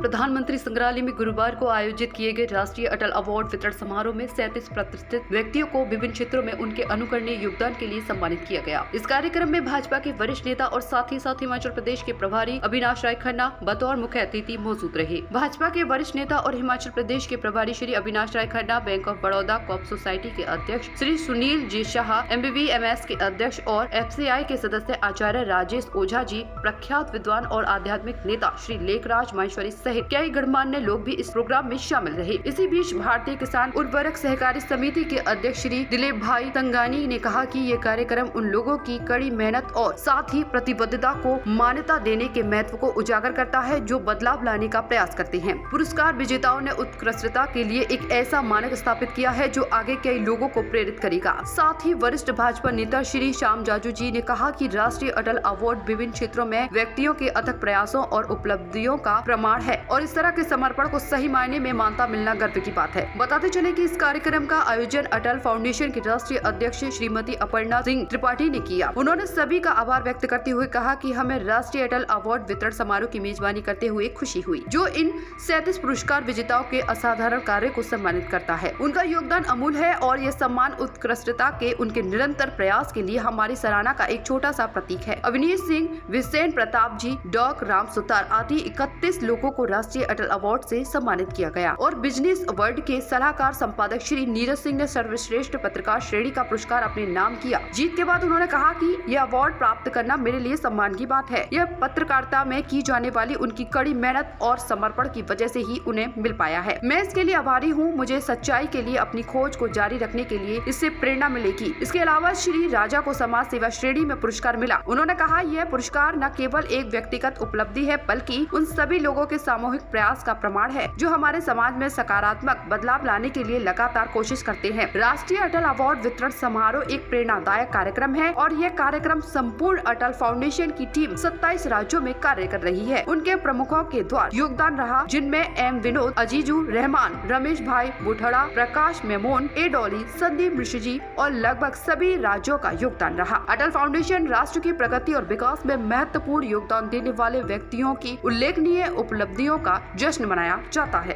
प्रधानमंत्री संग्रहालय में गुरुवार को आयोजित किए गए राष्ट्रीय अटल अवार्ड वितरण समारोह में 37 प्रतिष्ठित व्यक्तियों को विभिन्न क्षेत्रों में उनके अनुकरणीय योगदान के लिए सम्मानित किया गया। इस कार्यक्रम में भाजपा के वरिष्ठ नेता और साथ ही हिमाचल प्रदेश के प्रभारी अविनाश राय खन्ना बतौर मुख्य अतिथि मौजूद रहे। भाजपा के वरिष्ठ नेता और हिमाचल प्रदेश के प्रभारी Shri Avinash Rai Khanna, bank of Baroda co-op society के अध्यक्ष श्री सुनील जी शाह, MBBMS के अध्यक्ष और FCI के सदस्य आचार्य राजेश ओझा जी, प्रख्यात विद्वान और आध्यात्मिक नेता श्री लेखराज माहेश्वरी सहित कई गणमान्य लोग भी इस प्रोग्राम में शामिल रहे। इसी बीच भारतीय किसान उर्वरक सहकारी समिति के अध्यक्ष श्री दिलीप भाई तंगानी ने कहा कि ये कार्यक्रम उन लोगों की कड़ी मेहनत और साथ ही प्रतिबद्धता को मान्यता देने के महत्व को उजागर करता है जो बदलाव लाने का प्रयास करते हैं। पुरस्कार विजेताओं ने उत्कृष्टता के लिए एक ऐसा मानक स्थापित किया है जो आगे कई लोगों को प्रेरित करेगा। साथ ही वरिष्ठ भाजपा नेता श्री श्याम जाजू जी ने कहा कि राष्ट्रीय अटल अवार्ड विभिन्न क्षेत्रों में व्यक्तियों के अथक प्रयासों और उपलब्धियों का प्रमाण है और इस तरह के समर्पण को सही मायने में मानता मिलना गर्व की बात है। बताते चले कि इस कार्यक्रम का आयोजन अटल फाउंडेशन की राष्ट्रीय अध्यक्ष श्रीमती अपर्णा सिंह त्रिपाठी ने किया। उन्होंने सभी का आभार व्यक्त करते हुए कहा कि हमें राष्ट्रीय अटल अवार्ड वितरण समारोह की मेजबानी करते हुए खुशी हुई, जो इन 37 पुरस्कार विजेताओं के असाधारण कार्य को सम्मानित करता है। उनका योगदान अमूल्य है और यह सम्मान उत्कृष्टता के उनके निरंतर प्रयास के लिए हमारी सराहना का एक छोटा सा प्रतीक है। अवनीश सिंह, विसेन प्रताप जी, डॉक राम सुतार आदि 31 लोगों को राष्ट्रीय अटल अवार्ड से सम्मानित किया गया और बिजनेस वर्ल्ड के सलाहकार संपादक श्री नीरज सिंह ने सर्वश्रेष्ठ पत्रकार श्रेणी का पुरस्कार अपने नाम किया। जीत के बाद उन्होंने कहा कि यह अवार्ड प्राप्त करना मेरे लिए सम्मान की बात है। यह पत्रकारिता में की जाने वाली उनकी कड़ी मेहनत और समर्पण की वजह से ही उन्हें मिल पाया है। मैं इसके लिए आभारी हूँ। मुझे सच्चाई के लिए अपनी खोज को जारी रखने के लिए इससे प्रेरणा मिलेगी। इसके अलावा श्री राजा को समाज सेवा श्रेणी में पुरस्कार मिला। उन्होंने कहा यह पुरस्कार न केवल एक व्यक्तिगत उपलब्धि है बल्कि उन सभी लोगों के सामूहिक प्रयास का प्रमाण है जो हमारे समाज में सकारात्मक बदलाव लाने के लिए लगातार कोशिश करते हैं। राष्ट्रीय अटल अवार्ड वितरण समारोह एक प्रेरणादायक कार्यक्रम है और यह कार्यक्रम संपूर्ण अटल फाउंडेशन की टीम 27 राज्यों में कार्य कर रही है। उनके प्रमुखों के द्वारा योगदान रहा, जिनमें M विनोद, अजीजू रहमान, रमेश भाई बुढ़ड़ा, प्रकाश मेमोन, ए डॉली, संदीप ऋषि जी और लगभग सभी राज्यों का योगदान रहा। अटल फाउंडेशन राष्ट्र की प्रगति और विकास में महत्वपूर्ण योगदान देने वाले व्यक्तियों की उल्लेखनीय उपलब्धियों का जश्न मनाया जाता है।